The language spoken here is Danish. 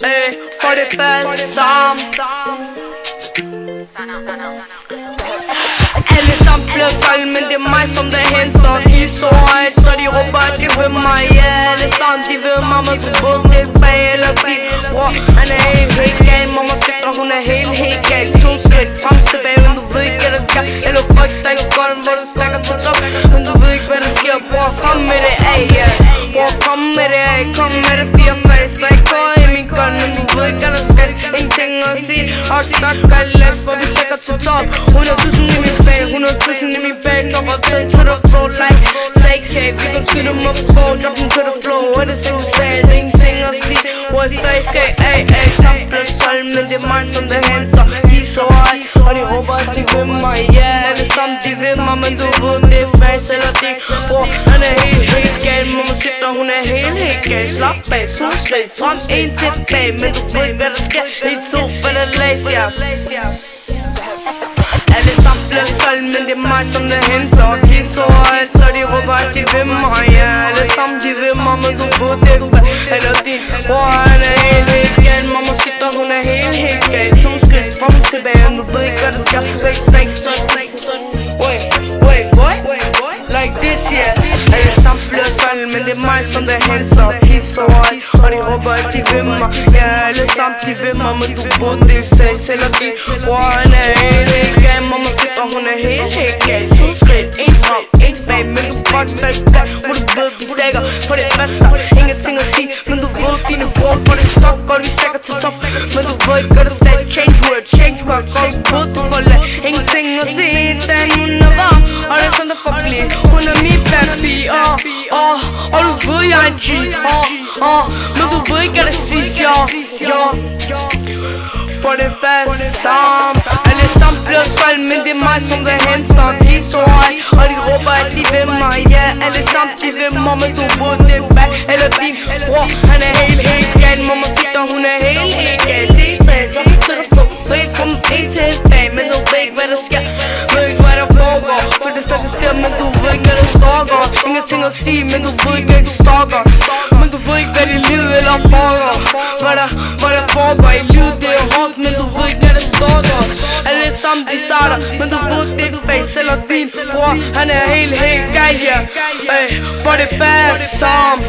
For det bedste sammen. Alle sammen bliver solgt, men det er mig som der henter. De er så højt, så de råber at de vil mig. Ja, alle sammen de vil mig, men du ved det bag. Eller din bror, han er helt gal. Mamma sikrer, hun er helt gal. 2 skridt frem tilbage, men du ved ikke hvad der sker. Eller folk stakker godt, hvor du stakker til top. Men du ved ikke hvad der sker. Bror, kom med det af, ja. Bror, kom med det af, kom med det 4 fag. Så jeg går i min gun, men du ved ikke hvad der sker. Ingenting at sige, og stakker læs, for vi stakker til top. 100.000 i min bag, 100.000 i min bag. Dropper to the floor like take it. Vi kan skyde dem op på, drop dem to the floor. What is it to say, det er ingenting at sige. What's that skal A.A. Sammen bliver solgt, men det er mig som det henter. De er så høj, og de håber at de vil mig. Ja, alle sammen de vil mig, men du ved det er fast eller det. Bror, han er helt gal. Mamma sitter, hun er helt gal. Slap bag, 2 skridt frem, 1 tilbage. Men du ved ikke hvad der sker. I 2 falder læs, ja. Alle sammen bliver solgt, men det er mig som det henter. De er så højt, så de råber at de vil mig. Ja, alle sammen de vil mig, men du ved det er fast eller din bror, han er helt gal. Mamma sitter, hun er helt gal. 2 skridt frem tilbage, men du ved ikke hvad der sker. Wait, like this, yeah. Alle sammen bliver solgt, men det er mig som det henter. De er så højt, og de råber at de vil mig. Ja, alle sammen de vil mig, men du ved det er fast eller din bror, han er helt gal. Mamma sitter, hun er helt gal. 2 skridt, 1 frem, 1 tilbage. Men du fuck stadig der, hvor du ved vi stakker. For det bedste, ingenting at sige. Men du ved dine bror, for det stok, og vi stakker til top. Men du ved ikke hvad der stadig. Change word, change fuck, og du ved du får lad. Ingenting at sige, den hun er varm. Og det er sådan der får blive. Hun er min bad pige, og du ved jeg er en G. Men du ved ikke hvad der siges, ja. For det bedste sammen. Alle sammen bliver solgt, men det er mig som det henter. De er så højt, og de råber at de vil mig. Ja, alle sammen de vil mig, men du ved det er bag. Eller din bror, han er helt gal. Mamma sitter, hun er helt gal. T-tag, drop til the floor. Ved fra en til en bag, men du ved ikke hvad der sker. Ved ikke hvad der foregår, for det står stille, men du ved ikke hvad der stalker. Ingenting at sige, men du ved ikke jeg stalker. Men du ved ikke hvad det liv eller foregår. Hvad der foregår i livet, det er hårdt, men du ved ikke hvad der stalker. Alle sammen de starter, men du ved det er face eller din bror, han er helt gal, ja. For det bedste sammen.